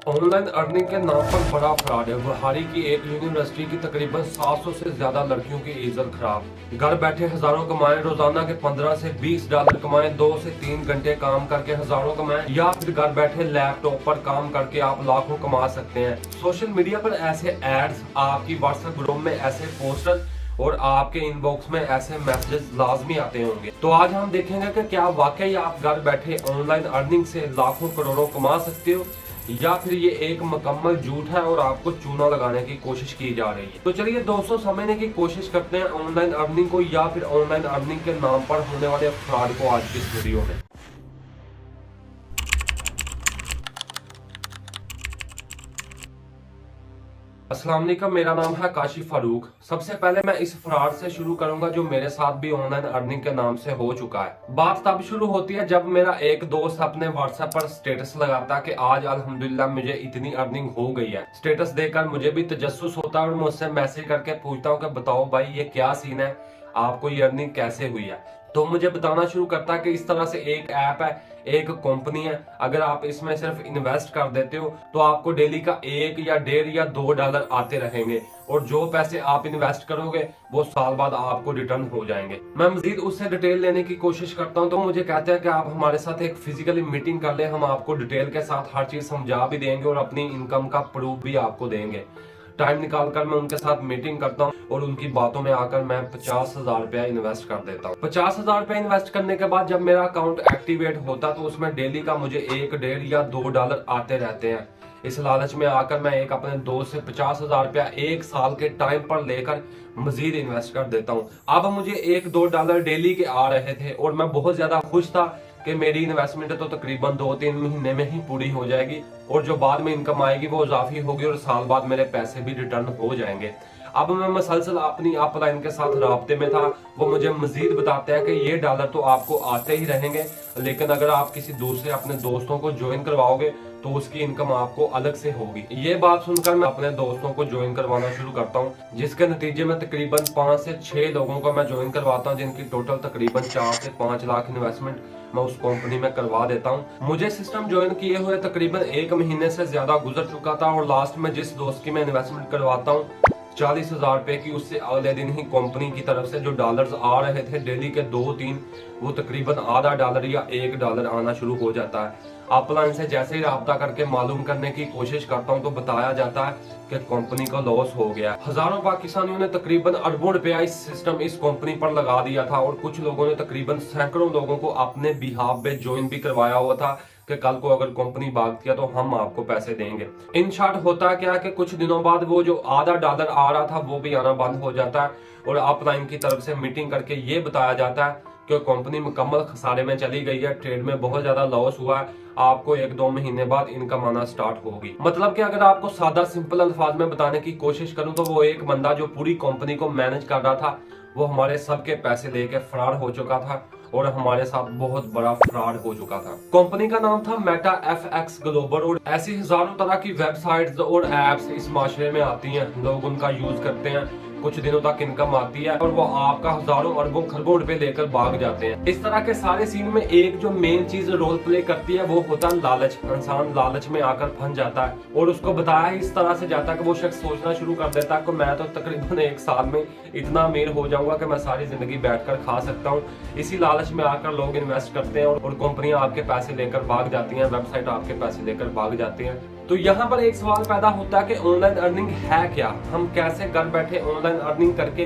Online earning के नाम पर बड़ा फ्रॉड है। गुवाहाटी की एक यूनिवर्सिटी की तकरीबन 700 से ज्यादा लड़कियों की इज्जत खराब। घर बैठे हजारों कमाएं, रोजाना के 15 से 20 डॉलर कमाएं, 2 से 3 घंटे काम करके हजारों कमाएं, या फिर घर बैठे लैपटॉप पर काम करके आप लाखों कमा सकते हैं। सोशल मीडिया पर ऐसे एड्स, आपकी व्हाट्सएप ग्रुप में ऐसे पोस्टर और आपके इनबॉक्स में ऐसे मैसेजेस लाजमी आते होंगे। तो आज हम देखेंगे कि क्या वाकई आप घर बैठे ऑनलाइन अर्निंग से लाखों करोड़ों कमा सकते हो, या फिर ये एक मुकम्मल झूठ है और आपको चूना लगाने की कोशिश की जा रही है। तो चलिए दोस्तों, समझने की कोशिश करते हैं ऑनलाइन अर्निंग को या फिर ऑनलाइन अर्निंग के नाम पर होने वाले फ्रॉड को आज की इस वीडियो में। अस्सलाम वालेकुम, मेरा नाम है काशिफ फारूक। सबसे पहले मैं इस फ्रॉड से शुरू करूंगा जो मेरे साथ भी ऑनलाइन अर्निंग के नाम से हो चुका है। बात तब शुरू होती है जब मेरा एक दोस्त अपने व्हाट्सएप पर स्टेटस लगाता कि आज अल्हम्दुलिल्लाह मुझे इतनी अर्निंग हो गई है। स्टेटस देखकर मुझे भी तजस्सुस होता है और मैं उससे मैसेज करके पूछता हूँ कि बताओ भाई ये क्या सीन है, आपको ये अर्निंग कैसे हुई है। तो मुझे बताना शुरू करता है कि इस तरह से एक ऐप है, एक कंपनी है, अगर आप इसमें सिर्फ इन्वेस्ट कर देते हो तो आपको डेली का 1 या 1.5 या 2 डॉलर आते रहेंगे और जो पैसे आप इन्वेस्ट करोगे वो साल बाद आपको रिटर्न हो जाएंगे। मैं मजीद उससे डिटेल लेने की कोशिश करता हूं तो मुझे कहते हैं कि आप हमारे साथ एक फिजिकली मीटिंग कर ले, हम आपको डिटेल के साथ हर चीज समझा भी देंगे और अपनी इनकम का प्रूफ भी आपको देंगे। टाइम निकाल कर मैं उनके साथ मीटिंग करता हूँ और उनकी बातों में आकर मैं 50,000 रुपया इन्वेस्ट कर देता हूँ। 50,000 रुपया इन्वेस्ट करने के बाद जब मेरा अकाउंट एक्टिवेट होता तो उसमें डेली का मुझे 1, 1.5 या 2 डॉलर आते रहते हैं। इस लालच में आकर मैं एक अपने दोस्त से 50,000 रुपया 1 साल के टाइम पर लेकर मजीद इन्वेस्ट कर देता हूँ। अब मुझे 1-2 डॉलर डेली के आ रहे थे और मैं बहुत ज्यादा खुश था कि मेरी इन्वेस्टमेंट तो तकरीबन 2-3 महीने में ही पूरी हो जाएगी और जो बाद में इनकम आएगी वो इजाफी होगी और साल बाद मेरे पैसे भी रिटर्न हो जाएंगे। अब मैं मसलसल अपनी अपलाइन के साथ राब्ते में था। वो मुझे मजीद बताते हैं कि ये डॉलर तो आपको आते ही रहेंगे, लेकिन अगर आप किसी दूसरे अपने दोस्तों को ज्वाइन करवाओगे तो उसकी इनकम आपको अलग से होगी। ये बात सुनकर मैं अपने दोस्तों को ज्वाइन करवाना शुरू करता हूँ, जिसके नतीजे में तकरीबन 5 से 6 लोगों को मैं ज्वाइन करवाता हूँ, जिनकी टोटल तकरीबन 4 से 5 लाख इन्वेस्टमेंट मैं उस कंपनी में करवा देता हूँ। मुझे सिस्टम ज्वाइन किए हुए तकरीबन 1 महीने से ज्यादा गुजर चुका था और लास्ट में जिस दोस्त की मैं इन्वेस्टमेंट करवाता हूँ 40,000 रुपए की, उससे अगले दिन ही कंपनी की तरफ से जो डॉलर्स आ रहे थे डेली के 2-3, वो तकरीबन आधा डॉलर या 1 डॉलर आना शुरू हो जाता है। अपलाइन से जैसे ही राब्ता करके मालूम करने की कोशिश करता हूँ तो बताया जाता है कि कंपनी का लॉस हो गया। हजारों पाकिस्तानियों ने तकरीबन अरबों रुपया इस सिस्टम, इस कंपनी पर लगा दिया था और कुछ लोगों ने तकरीबन सैकड़ों लोगों को अपने बिहाफ पे ज्वाइन भी करवाया हुआ था कि कल को अगर कंपनी भागती है तो हम आपको पैसे देंगे। इन शॉर्ट होता क्या कि कुछ दिनों बाद वो जो आधा डॉलर आ रहा था वो भी आना बंद हो जाता है और अपलाइन की तरफ से मीटिंग करके ये बताया जाता है कि कंपनी मुकम्मल खसारे में चली गई है, ट्रेड में बहुत ज्यादा लॉस हुआ है, आपको 1-2 महीने बाद इनकम आना स्टार्ट होगी। मतलब कि अगर आपको सादा सिंपल अल्फाज में बताने की कोशिश करूं तो वो एक बंदा जो पूरी कंपनी को मैनेज कर रहा था वो हमारे सबके पैसे लेके फरार हो चुका था और हमारे साथ बहुत बड़ा फ्रॉड हो चुका था। कंपनी का नाम था मेटा FX ग्लोबल और ऐसी हजारों तरह की वेबसाइट्स और एप्स इस माशरे में आती हैं, लोग उनका यूज करते हैं, कुछ दिनों तक इनकम आती है और वो आपका हजारों अरबों खरबों रुपए लेकर भाग जाते हैं। इस तरह के सारे सीन में एक जो मेन चीज रोल प्ले करती है वो होता है लालच। इंसान लालच में आकर फंस जाता है और उसको बताया इस तरह से जाता है कि वो शख्स सोचना शुरू कर देता है कि मैं तो तकरीबन 1 साल में इतना अमीर हो जाऊंगा कि मैं सारी जिंदगी बैठकर खा सकता हूँ। इसी लालच में आकर लोग इन्वेस्ट करते हैं और कंपनियां आपके पैसे लेकर भाग जाती हैं, वेबसाइट आपके पैसे लेकर भाग जाती हैं। तो यहाँ पर एक सवाल पैदा होता है कि ऑनलाइन अर्निंग है क्या, हम कैसे घर बैठे ऑनलाइन अर्निंग करके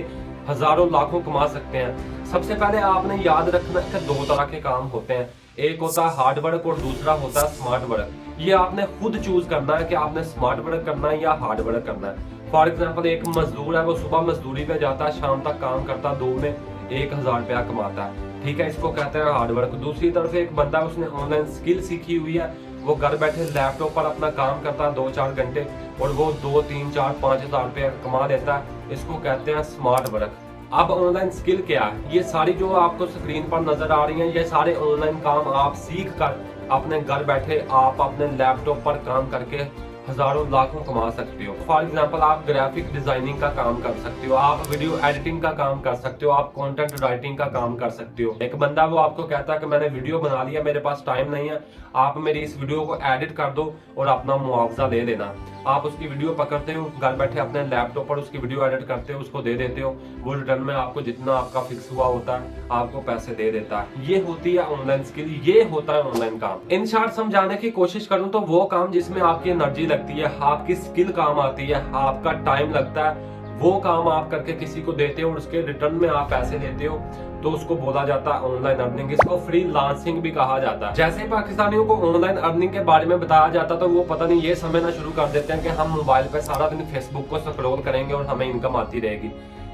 हजारों लाखों कमा सकते हैं। सबसे पहले आपने याद रखना है कि 2 तरह के काम होते हैं, एक होता है हार्ड वर्क और दूसरा होता है स्मार्ट वर्क। ये आपने खुद चूज करना है कि आपने स्मार्ट वर्क करना है या हार्ड वर्क करना है। फॉर एग्जाम्पल एक मजदूर है, वो सुबह मजदूरी पे जाता है, शाम तक काम करता है, 2 में 1,000 रुपया कमाता है, ठीक है, इसको कहते हैं हार्ड वर्क। दूसरी तरफ एक बंदा, उसने ऑनलाइन स्किल सीखी हुई है, वो घर बैठे लैपटॉप पर अपना काम करता है 2-4 घंटे और वो 2-3-4-5 हज़ार रुपये कमा लेता है, इसको कहते हैं स्मार्ट वर्क। अब ऑनलाइन स्किल क्या है? ये सारी जो आपको स्क्रीन पर नजर आ रही हैं, ये सारे ऑनलाइन काम आप सीख कर अपने घर बैठे आप अपने लैपटॉप पर काम करके हजारों लाखों कमा सकते हो। फॉर एग्जाम्पल आप ग्राफिक डिजाइनिंग का काम कर सकते हो, आप वीडियो एडिटिंग का काम कर सकते हो, आप कंटेंट राइटिंग का काम कर सकते हो। एक बंदा वो आपको कहता है कि मैंने वीडियो बना लिया, मेरे पास टाइम नहीं है, आप मेरी इस वीडियो को एडिट कर दो और अपना मुआवजा ले लेना। आप उसकी वीडियो पकड़ते हो, घर बैठे अपने लैपटॉप पर उसकी वीडियो एडिट करते हो, उसको दे देते हो, वो रिटर्न में आपको जितना आपका फिक्स हुआ होता है आपको पैसे दे देता है। ये होती है ऑनलाइन स्किल, ये होता है ऑनलाइन काम। इन शॉर्ट समझाने की कोशिश करूं तो वो काम जिसमें आपकी एनर्जी लगती है, आपकी स्किल काम आती है, आपका टाइम लगता है, वो काम आप करके किसी को देते हो और उसके रिटर्न में आप पैसे लेते हो, तो उसको बोला जाता है ऑनलाइन अर्निंग। इसको फ्रीलांसिंग भी कहा जाता है। जैसे ही पाकिस्तानियों को ऑनलाइन अर्निंग के बारे में बताया जाता तो वो पता नहीं ये समझना शुरू कर देते हैं कि हम मोबाइल पे सारा दिन फेसबुक को स्क्रॉल करेंगे और हमें इनकम आती रहेगी।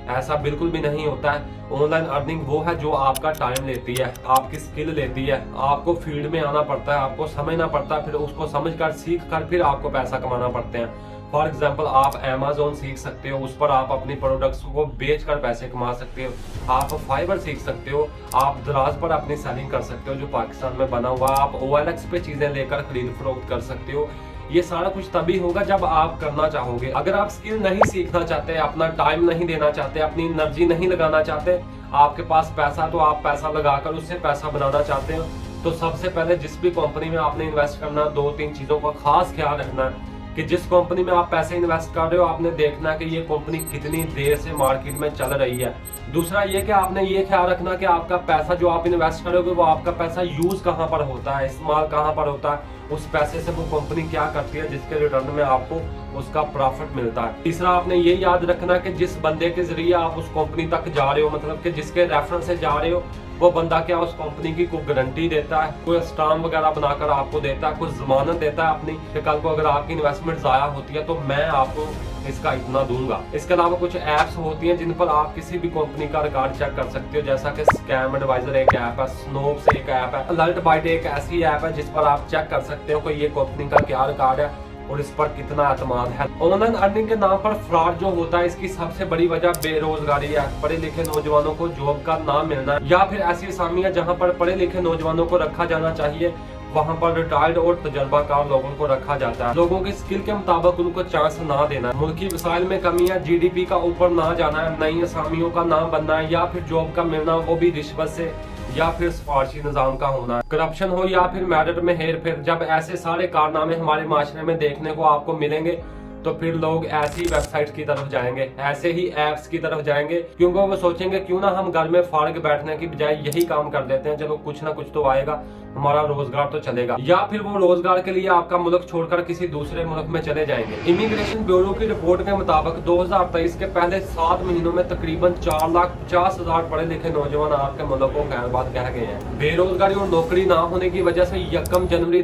ऐसा बिल्कुल भी नहीं होता है। ऑनलाइन अर्निंग वो है जो आपका टाइम लेती है, आपकी स्किल लेती है, आपको फील्ड में आना पड़ता है, आपको समझना पड़ता है, फिर उसको समझकर सीख कर फिर आपको पैसा कमाना पड़ते हैं। फॉर एग्जाम्पल आप अमेजोन सीख सकते हो, उस पर आप अपनी प्रोडक्ट्स को बेचकर पैसे कमा सकते हो। आप फाइबर सीख सकते हो, आप दराज पर अपनी सेलिंग कर सकते हो जो पाकिस्तान में बना हुआ। आप OLX पे चीजें लेकर खरीद फरोख्त कर सकते हो। ये सारा कुछ तभी होगा जब आप करना चाहोगे। अगर आप स्किल नहीं सीखना चाहते, अपना टाइम नहीं देना चाहते, अपनी एनर्जी नहीं लगाना चाहते, आपके पास पैसा तो आप पैसा लगाकर उससे पैसा बनाना चाहते हो, तो सबसे पहले जिस भी कंपनी में आपने इन्वेस्ट करना, 2-3 चीजों का खास ख्याल रखना है कि जिस कंपनी में आप पैसे इन्वेस्ट कर रहे हो आपने देखना है कि ये कंपनी कितनी देर से मार्केट में चल रही है। दूसरा ये कि आपने ये ख्याल रखना कि आपका पैसा जो आप इन्वेस्ट करोगे वो आपका पैसा यूज कहाँ पर होता है, इस्तेमाल कहाँ पर होता है, उस पैसे से वो कंपनी क्या करती है जिसके रिटर्न में आपको उसका प्रॉफिट मिलता है। तीसरा आपने ये याद रखना कि जिस बंदे के जरिए आप उस कंपनी तक जा रहे हो, मतलब कि जिसके रेफरेंस से जा रहे हो, वो बंदा क्या उस कंपनी की कोई गारंटी देता है, कोई स्टाम्प वगैरह बनाकर आपको देता है, कोई जमानत देता है अपनी कि कल को अगर आपकी इन्वेस्टमेंट जाया होती है तो मैं आपको इसका इतना दूंगा। इसके अलावा कुछ ऐप्स होती हैं जिन पर आप किसी भी कंपनी का रिकॉर्ड चेक कर सकते हो, जैसा कि स्कैम एडवाइजर एक ऐप है, स्नोप्स एक ऐप है, अलर्ट बाइट एक ऐसी ऐप है जिस पर आप चेक कर सकते हो कि ये कंपनी का क्या रिकॉर्ड है और इस पर कितना एतमाद है। ऑनलाइन अर्निंग के नाम पर फ्रॉड जो होता है, इसकी सबसे बड़ी वजह बेरोजगारी है। पढ़े लिखे नौजवानों को जॉब का ना मिलना, या फिर ऐसी असामियां जहां पर पढ़े लिखे नौजवानों को रखा जाना चाहिए वहां पर रिटायर्ड और तजर्बाकार लोगों को रखा जाता है। लोगों की स्किल के मुताबिक उनको चांस ना देना, मुल्की वसाइल में कमी है, GDP का ऊपर ना जाना है, नई असामियों का ना बनना है, या फिर जॉब का मिलना वो भी रिश्वत से, या फिर सिफारशी निजाम का होना, करप्शन हो, या फिर मेरिट में हेर फेर। जब ऐसे सारे कारनामे हमारे माशरे में देखने को आपको मिलेंगे तो फिर लोग ऐसी वेबसाइट की तरफ जाएंगे, ऐसे ही ऐप्स की तरफ जाएंगे, क्योंकि वो सोचेंगे क्यों ना हम घर में फारिग बैठने की बजाय यही काम कर देते हैं, चलो कुछ ना कुछ तो आएगा, हमारा रोजगार तो चलेगा। या फिर वो रोजगार के लिए आपका मुल्क छोड़कर किसी दूसरे मुल्क में चले जाएंगे। इमिग्रेशन ब्यूरो की रिपोर्ट के मुताबिक 2023 के पहले 7 महीनों में तकरीबन 4,50,000 पढ़े लिखे नौजवान आपके मुल्क को खैरबाद कह गए हैं। बेरोजगारी और नौकरी ना होने की वजह से 1 जनवरी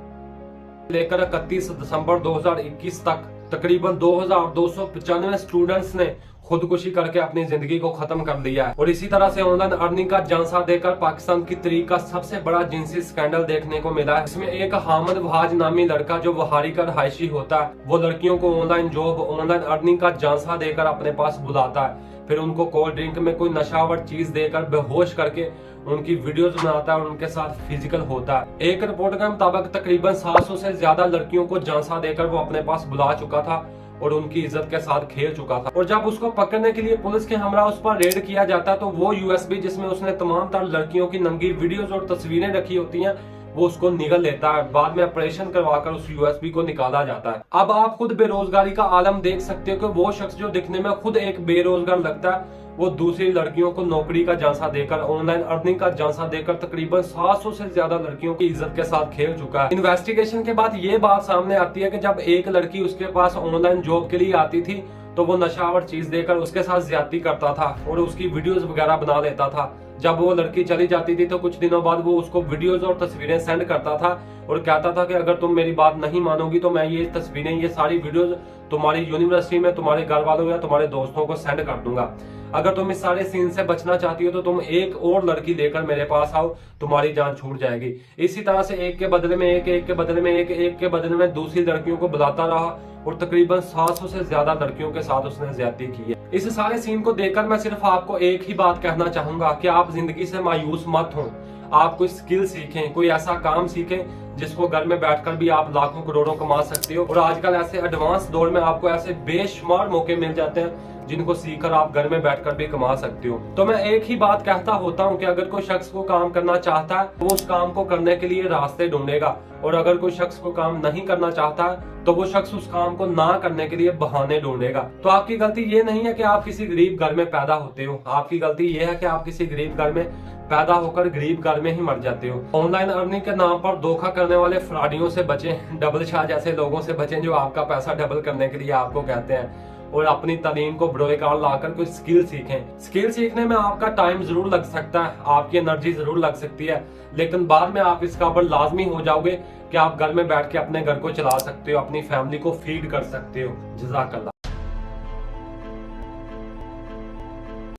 लेकर 31 दिसंबर 2021 तक तकरीबन 2,295 स्टूडेंट्स ने खुदकुशी करके अपनी जिंदगी को खत्म कर दिया है। और इसी तरह से ऑनलाइन अर्निंग का झांसा देकर पाकिस्तान की तारीख का सबसे बड़ा जिनसी स्कैंडल देखने को मिला है। इसमें एक हामिद वहाज नामी लड़का जो वहारी का रहायशी होता है, वो लड़कियों को ऑनलाइन जॉब, ऑनलाइन अर्निंग का झांसा देकर अपने पास बुलाता है, फिर उनको कोल्ड ड्रिंक में कोई नशावर चीज देकर बेहोश करके उनकी वीडियोस बनाता है और उनके साथ फिजिकल होता है। एक रिपोर्ट के मुताबिक तकरीबन 700 से ज्यादा लड़कियों को झांसा देकर वो अपने पास बुला चुका था और उनकी इज्जत के साथ खेल चुका था। और जब उसको पकड़ने के लिए पुलिस के हमरा उस पर रेड किया जाता है तो वो USB जिसमें उसने तमाम तर लड़कियों की नंगी वीडियोस और तस्वीरें रखी होती हैं वो उसको निगल लेता है। बाद में ऑपरेशन करवाकर उस USB को निकाला जाता है। अब आप खुद बेरोजगारी का आलम देख सकते हो कि वो शख्स जो दिखने में खुद एक बेरोजगार लगता है वो दूसरी लड़कियों को नौकरी का झांसा देकर, ऑनलाइन अर्निंग का झांसा देकर तकरीबन 700 से ज्यादा लड़कियों की इज्जत के साथ खेल चुका है। इन्वेस्टिगेशन के बाद ये बात सामने आती है कि जब एक लड़की उसके पास ऑनलाइन जॉब के लिए आती थी तो वो नशावर चीज देकर उसके साथ ज्यादती करता था और उसकी वीडियोस वगैरह बना लेता था। जब वो लड़की चली जाती थी तो कुछ दिनों बाद वो उसको वीडियोस और तस्वीरें सेंड करता था और कहता था कि अगर तुम मेरी बात नहीं मानोगी तो मैं ये तस्वीरें, ये सारी वीडियोस तुम्हारी यूनिवर्सिटी में तुम्हारे घर वालों या तुम्हारे दोस्तों को सेंड कर दूंगा। अगर तुम इस सारे सीन से बचना चाहती हो तो तुम एक और लड़की लेकर मेरे पास आओ, तुम्हारी जान छूट जाएगी। इसी तरह से एक के बदले में एक के बदले में एक के बदले में दूसरी लड़कियों को बुलाता रहा और तकरीबन 700 से ज्यादा लड़कियों के साथ उसने ज्यादती की है। इस सारे सीन को देखकर मैं सिर्फ आपको एक ही बात कहना चाहूंगा कि आप जिंदगी से मायूस मत हो। आप कोई स्किल सीखें, कोई ऐसा काम सीखें जिसको घर में बैठकर भी आप लाखों करोड़ों कमा सकते हो। और आजकल ऐसे एडवांस दौर में आपको ऐसे बेशुमार मौके मिल जाते हैं जिनको सीखकर आप घर में बैठकर भी कमा सकते हो। तो मैं एक ही बात कहता होता हूँ कि अगर कोई शख्स को काम करना चाहता है तो वो उस काम को करने के लिए रास्ते ढूंढेगा, और अगर कोई शख्स को काम नहीं करना चाहता है तो वो शख्स उस काम को ना करने के लिए बहाने ढूंढेगा। तो आपकी गलती ये नहीं है कि आप किसी गरीब घर में पैदा होते हो, आपकी गलती ये है कि आप किसी गरीब घर में पैदा होकर गरीब घर में ही मर जाते हो। ऑनलाइन अर्निंग के नाम पर धोखा करने वाले फ्रॉडियों से बचें, डबल शाह जैसे लोगों से बचें जो आपका पैसा डबल करने के लिए आपको कहते हैं, और अपनी तालीम को बरोकार लाकर कोई स्किल सीखें। स्किल सीखने में आपका टाइम जरूर लग सकता है, आपकी एनर्जी जरूर लग सकती है, लेकिन बाद में आप इस काबिल लाजमी हो जाओगे कि आप घर में बैठ के अपने घर को चला सकते हो, अपनी फैमिली को फीड कर सकते हो। जज़ाकल्लाह।